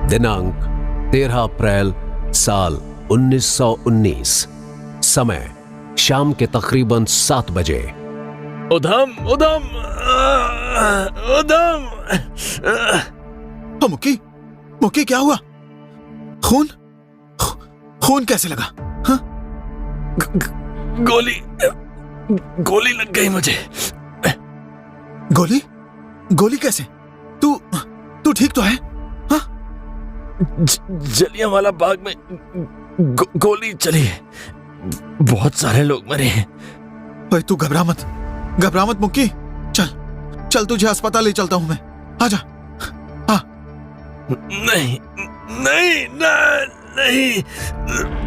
दिनांक 13 अप्रैल साल 1919। समय शाम के तकरीबन 7 बजे। उधम उधम उधम। मुक्की, मुक्की क्या हुआ? खून खून कैसे लगा? हाँ? गोली गोली लग गई मुझे। गोली? गोली कैसे? तू ठीक तो है? हाँ? जलियांवाला बाग में गोली चली है। बहुत सारे लोग मरे हैं। भाई तू घबरा मत मुक्की। चल तुझे अस्पताल ले चलता हूं मैं। आजा। हाँ। नहीं नहीं नहीं,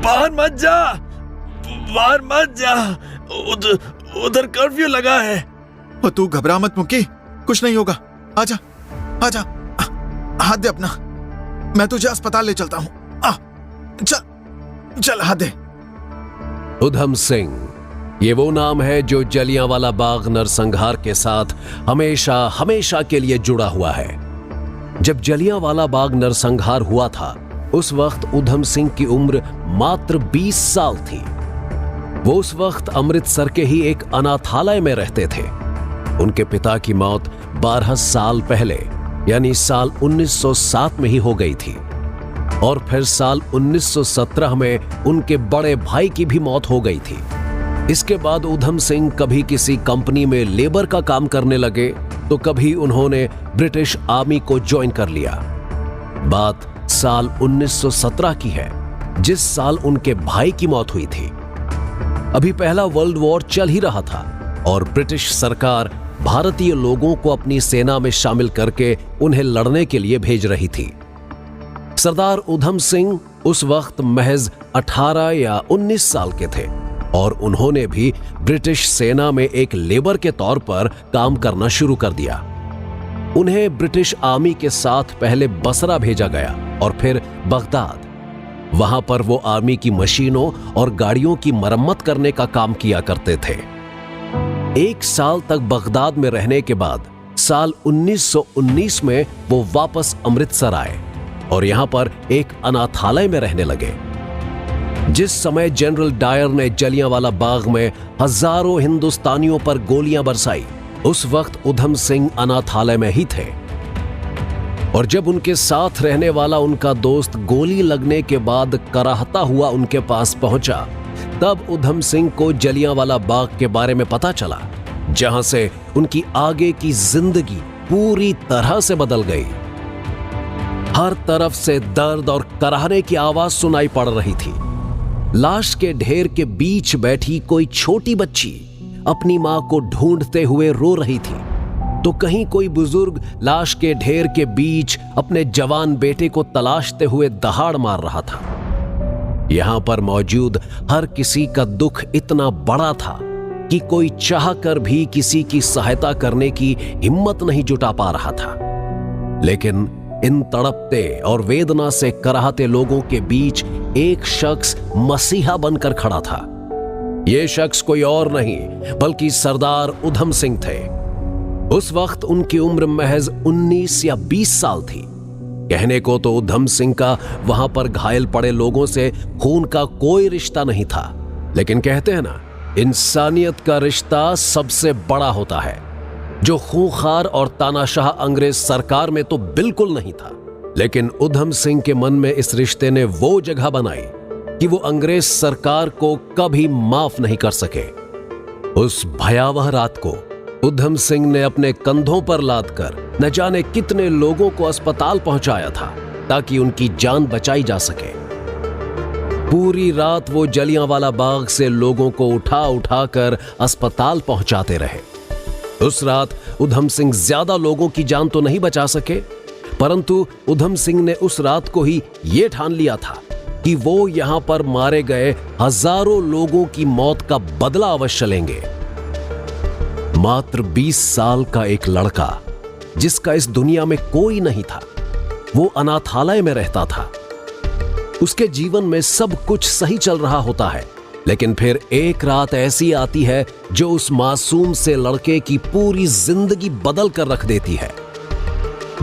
बाहर मत जा। उधर कर्फ्यू लगा है। और तू घबरा मत मुक्की, कुछ नहीं होगा। आजा हाथ दे अपना, मैं तुझे अस्पताल ले चलता हूं। चल हाथ दे। उधम सिंह, ये वो नाम है जो जलियांवाला बाग नरसंहार के साथ हमेशा के लिए जुड़ा हुआ है। जब जलियांवाला बाग नरसंहार हुआ था, उस वक्त उधम सिंह की उम्र मात्र 20 साल थी। वो उस वक्त अमृतसर के ही एक अनाथालय में रहते थे। उनके पिता की मौत 12 साल पहले यानी साल 1907 में ही हो गई थी, और फिर साल 1917 में उनके बड़े भाई की भी मौत हो गई थी। इसके बाद उधम सिंह कभी किसी कंपनी में लेबर का काम करने लगे, तो कभी उन्होंने ब्रिटिश आर्मी को ज्वाइन कर लिया। बात साल 1917 की है, जिस साल उनके भाई की मौत हुई थी। अभी पहला वर्ल्ड वॉर चल ही रहा था और ब्रिटिश सरकार भारतीय लोगों को अपनी सेना में शामिल करके उन्हें लड़ने के लिए भेज रही थी। सरदार उधम सिंह उस वक्त महज 18 या 19 साल के थे और उन्होंने भी ब्रिटिश सेना में एक लेबर के तौर पर काम करना शुरू कर दिया। उन्हें ब्रिटिश आर्मी के साथ पहले बसरा भेजा गया और फिर बगदाद। वहां पर वो आर्मी की मशीनों और गाड़ियों की मरम्मत करने का काम किया करते थे। 1 साल तक बगदाद में रहने के बाद साल 1919 में वो वापस अमृतसर आए और यहां पर एक अनाथालय में रहने लगे। जिस समय जनरल डायर ने जलियांवाला बाग में हजारों हिंदुस्तानियों पर गोलियां बरसाई, उस वक्त उधम सिंह अनाथालय में ही थे। और जब उनके साथ रहने वाला उनका दोस्त गोली लगने के बाद कराहता हुआ उनके पास पहुंचा, तब उधम सिंह को जलियांवाला बाग के बारे में पता चला, जहां से उनकी आगे की जिंदगी पूरी तरह से बदल गई। हर तरफ से दर्द और कराहने की आवाज सुनाई पड़ रही थी। लाश के ढेर के बीच बैठी कोई छोटी बच्ची अपनी मां को ढूंढते हुए रो रही थी, तो कहीं कोई बुजुर्ग लाश के ढेर के बीच अपने जवान बेटे को तलाशते हुए दहाड़ मार रहा था। यहां पर मौजूद हर किसी का दुख इतना बड़ा था कि कोई चाहकर भी किसी की सहायता करने की हिम्मत नहीं जुटा पा रहा था। लेकिन इन तड़पते और वेदना से कराहते लोगों के बीच एक शख्स मसीहा बनकर खड़ा था। यह शख्स कोई और नहीं बल्कि सरदार उधम सिंह थे। उस वक्त उनकी उम्र महज 19 या 20 साल थी। कहने को तो उधम सिंह का वहां पर घायल पड़े लोगों से खून का कोई रिश्ता नहीं था, लेकिन कहते हैं ना, इंसानियत का रिश्ता सबसे बड़ा होता है, जो खूंखार और तानाशाह अंग्रेज सरकार में तो बिल्कुल नहीं था। लेकिन उधम सिंह के मन में इस रिश्ते ने वो जगह बनाई कि वो अंग्रेज सरकार को कभी माफ नहीं कर सके। उस भयावह रात को उधम सिंह ने अपने कंधों पर लादकर न जाने कितने लोगों को अस्पताल पहुंचाया था, ताकि उनकी जान बचाई जा सके। पूरी रात वो जलियांवाला बाग से लोगों को उठा उठाकर अस्पताल पहुंचाते रहे। उस रात उधम सिंह ज्यादा लोगों की जान तो नहीं बचा सके, परंतु उधम सिंह ने उस रात को ही ये ठान लिया था कि वो यहां पर मारे गए हजारों लोगों की मौत का बदला अवश्य लेंगे। मात्र 20 साल का एक लड़का, जिसका इस दुनिया में कोई नहीं था, वो अनाथालय में रहता था। उसके जीवन में सब कुछ सही चल रहा होता है, लेकिन फिर एक रात ऐसी आती है जो उस मासूम से लड़के की पूरी जिंदगी बदल कर रख देती है।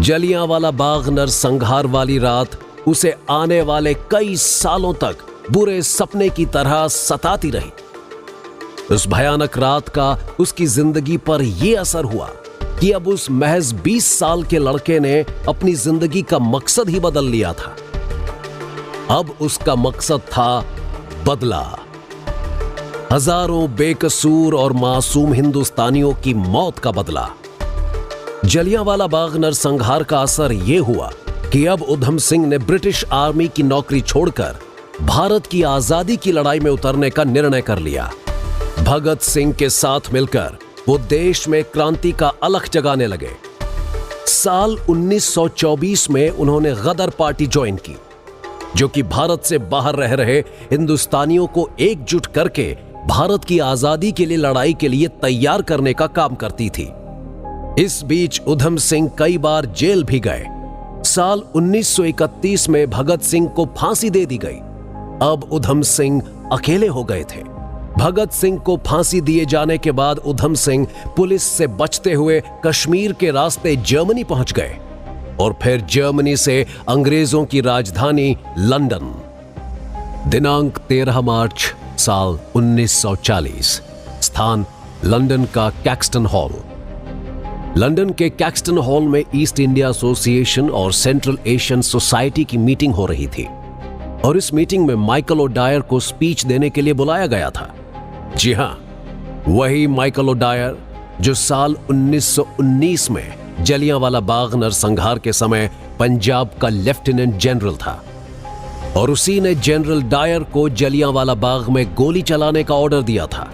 जलियांवाला बाग नरसंहार वाली रात उसे आने वाले कई सालों तक बुरे सपने की तरह सताती रही। उस भयानक रात का उसकी जिंदगी पर यह असर हुआ कि अब उस महज 20 साल के लड़के ने अपनी जिंदगी का मकसद ही बदल लिया था। अब उसका मकसद था बदला। हजारों बेकसूर और मासूम हिंदुस्तानियों की मौत का बदला। जलियांवाला बाग नरसंहार का असर यह हुआ कि अब उधम सिंह ने ब्रिटिश आर्मी की नौकरी छोड़कर भारत की आजादी की लड़ाई में उतरने का निर्णय कर लिया। भगत सिंह के साथ मिलकर वो देश में क्रांति का अलख जगाने लगे। साल 1924 में उन्होंने गदर पार्टी ज्वाइन की, जो कि भारत से बाहर रह रहे हिंदुस्तानियों को एकजुट करके भारत की आजादी के लिए लड़ाई के लिए तैयार करने का काम करती थी। इस बीच उधम सिंह कई बार जेल भी गए। साल 1931 में भगत सिंह को फांसी दे दी गई। अब उधम सिंह अकेले हो गए थे। भगत सिंह को फांसी दिए जाने के बाद उधम सिंह पुलिस से बचते हुए कश्मीर के रास्ते जर्मनी पहुंच गए और फिर जर्मनी से अंग्रेजों की राजधानी लंदन। दिनांक 13 मार्च साल 1940। स्थान लंदन का कैक्सटन हॉल। लंदन के कैक्सटन हॉल में ईस्ट इंडिया एसोसिएशन और सेंट्रल एशियन सोसाइटी की मीटिंग हो रही थी और इस मीटिंग में माइकल ओडायर को स्पीच देने के लिए बुलाया गया था। जी हां, वही माइकल ओडायर जो साल 1919 में जलियांवाला बाग नरसंहार के समय पंजाब का लेफ्टिनेंट जनरल था और उसी ने जनरल डायर को जलियांवाला बाग में गोली चलाने का ऑर्डर दिया था।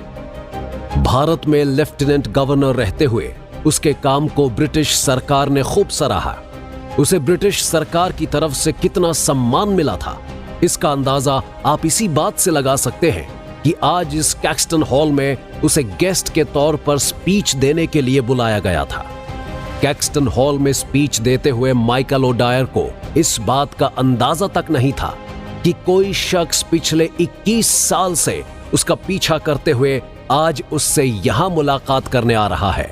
भारत में लेफ्टिनेंट गवर्नर रहते हुए उसके काम को ब्रिटिश सरकार ने खूब सराहा। उसे ब्रिटिश सरकार की तरफ से कितना सम्मान मिला था, इसका अंदाजा आप इसी बात से लगा सकते हैं कि आज इस कैक्सटन हॉल में उसे गेस्ट के तौर पर स्पीच देने के लिए बुलाया गया था। कैक्सटन हॉल में स्पीच देते हुए माइकल ओडायर को इस बात का अंदाजा तक नहीं था कि कोई शख्स पिछले 21 साल से उसका पीछा करते हुए आज उससे यहां मुलाकात करने आ रहा है।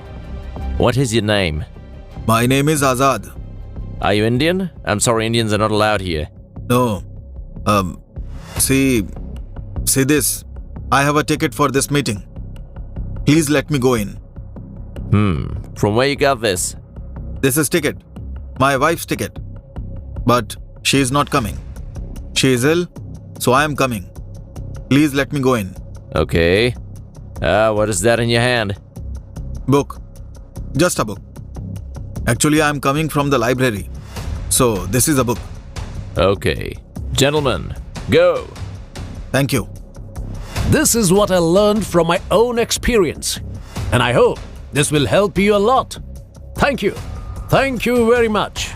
What is your name? My name is Azad. Are you Indian? I'm sorry, Indians are not allowed here. No. See this. I have a ticket for this meeting. Please let me go in. From where you got this? This is ticket. My wife's ticket. But she is not coming. She is ill, so I am coming. Please let me go in. Okay. What is that in your hand? Book. Just a book. Actually, I am coming from the library. So, this is a book. Okay. Gentlemen, go. Thank you. This is what I learned from my own experience, and I hope this will help you a lot. Thank you. Thank you very much.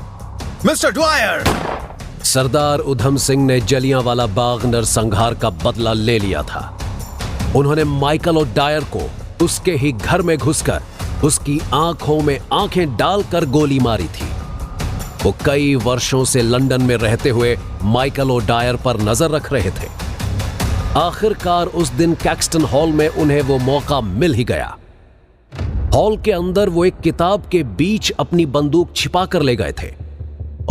Mr. Dwyer! Sardar Udham Singh ने जलियांवाला बाग नरसंहार का बदला ले लिया था। उन्होंने Michael O'Dwyer को उसके ही घर में घुसकर उसकी आंखों में आंखें डालकर गोली मारी थी। वो कई वर्षों से लंदन में रहते हुए माइकल ओडायर पर नजर रख रहे थे। आखिरकार उस दिन कैक्सटन हॉल में उन्हें वो मौका मिल ही गया। हॉल के अंदर वो एक किताब के बीच अपनी बंदूक छिपा कर ले गए थे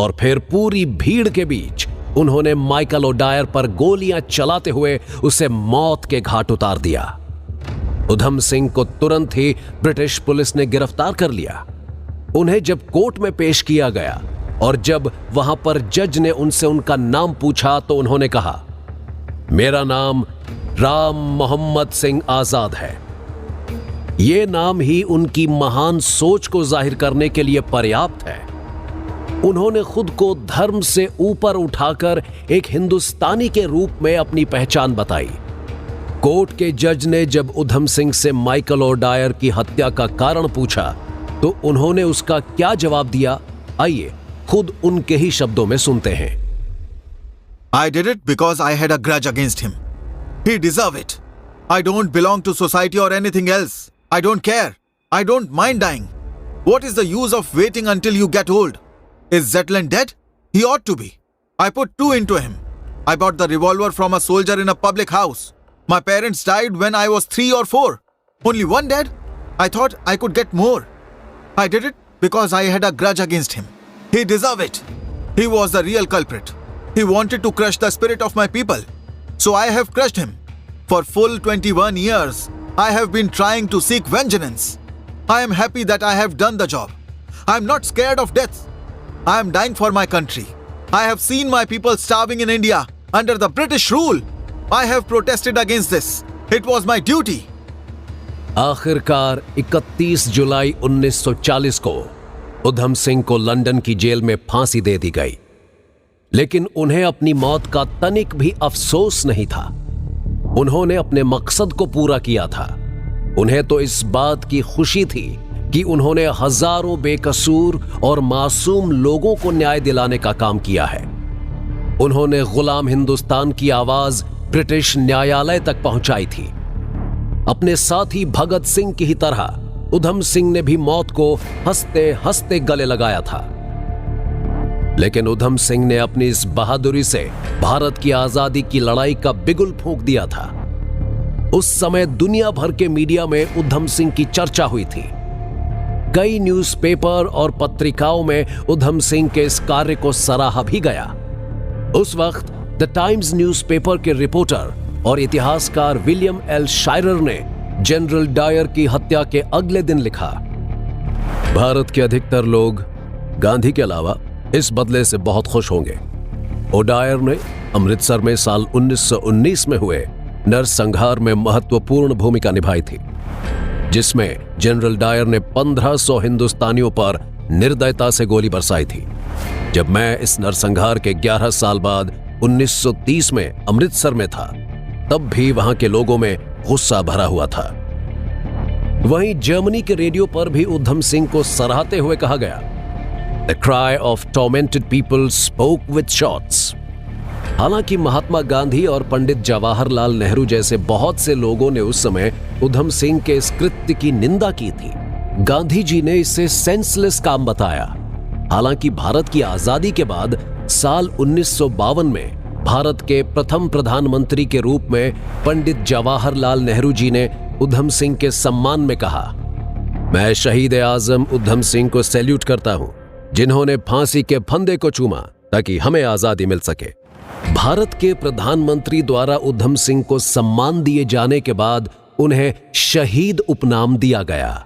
और फिर पूरी भीड़ के बीच उन्होंने माइकल ओडायर पर गोलियां चलाते हुए उसे मौत के घाट उतार दिया। उधम सिंह को तुरंत ही ब्रिटिश पुलिस ने गिरफ्तार कर लिया। उन्हें जब कोर्ट में पेश किया गया और जब वहां पर जज ने उनसे उनका नाम पूछा तो उन्होंने कहा, मेरा नाम राम मोहम्मद सिंह आजाद है। यह नाम ही उनकी महान सोच को जाहिर करने के लिए पर्याप्त है। उन्होंने खुद को धर्म से ऊपर उठाकर एक हिंदुस्तानी के रूप में अपनी पहचान बताई। कोर्ट के जज ने जब उधम सिंह से माइकल ओडायर की हत्या का कारण पूछा तो उन्होंने उसका क्या जवाब दिया, आइए खुद उनके ही शब्दों में सुनते हैं। I did it because I had a grudge against him. He deserved it. I don't belong to society or anything else. I don't care. I don't mind dying. What is the use of waiting until you get old? Is Zetland dead? He ought to be. I put 2 into him. I bought the revolver from a soldier in a public house. My parents died when I was 3 or 4. Only one dead? I thought I could get more. I did it because I had a grudge against him. He deserved it. He was the real culprit. He wanted to crush the spirit of my people. So I have crushed him. For full 21 years, I have been trying to seek vengeance. I am happy that I have done the job. I am not scared of death. I am dying for my country. I have seen my people starving in India under the British rule. I have protested against this. It was my duty. आखिरकार 31 जुलाई 1940 को उधम सिंह को London की jail में फांसी दे दी गई, लेकिन उन्हें अपनी मौत का तनिक भी अफसोस नहीं था। उन्होंने अपने मकसद को पूरा किया था। उन्हें तो इस बात की खुशी थी कि उन्होंने हजारों बेकसूर और मासूम लोगों को न्याय दिलाने का काम किया है। उन्होंने गुलाम हिंदुस्तान की आवाज ब्रिटिश न्यायालय तक पहुंचाई थी। अपने साथी भगत सिंह की ही तरह उधम सिंह ने भी मौत को हंसते हंसते गले लगाया था। लेकिन उधम सिंह ने अपनी इस बहादुरी से भारत की आजादी की लड़ाई का बिगुल फूंक दिया था। उस समय दुनिया भर के मीडिया में उधम सिंह की चर्चा हुई थी। कई न्यूज़पेपर और पत्रिकाओं में उधम सिंह के इस कार्य को सराहा भी गया। उस वक्त द टाइम्स न्यूज़पेपर के रिपोर्टर और इतिहासकार विलियम एल शायरर ने जनरल डायर की हत्या के अगले दिन लिखा, भारत के अधिकतर लोग गांधी के अलावा इस बदले से बहुत खुश होंगे। ओडायर ने अमृतसर में साल 1919 में हुए नरसंहार में महत्वपूर्ण भूमिका निभाई थी, जिसमें जनरल डायर ने 1500 हिंदुस्तानियों पर निर्दयता से गोली बरसाई थी। जब मैं इस नरसंहार के 11 साल बाद 1930 में अमृतसर में था, तब भी वहां के लोगों में गुस्सा भरा हुआ था। वहीं जर्मनी के रेडियो पर भी उधम सिंह को सराहते हुए कहा गया, The cry of tormented people spoke with shots. हालांकि महात्मा गांधी और पंडित जवाहरलाल नेहरू जैसे बहुत से लोगों ने उस समय उधम सिंह के इस कृत्य की निंदा की थी। गांधी जी ने इसे सेंसलेस काम बताया। हालांकि भारत की आजादी के बाद साल 1952 में भारत के प्रथम प्रधानमंत्री के रूप में पंडित जवाहरलाल नेहरू जी ने उधम सिंह के सम्मान में कहा, मैं शहीद आजम उधम सिंह को सैल्यूट करता हूं, जिन्होंने फांसी के फंदे को चूमा ताकि हमें आजादी मिल सके। भारत के प्रधानमंत्री द्वारा उधम सिंह को सम्मान दिए जाने के बाद उन्हें शहीद उपनाम दिया गया।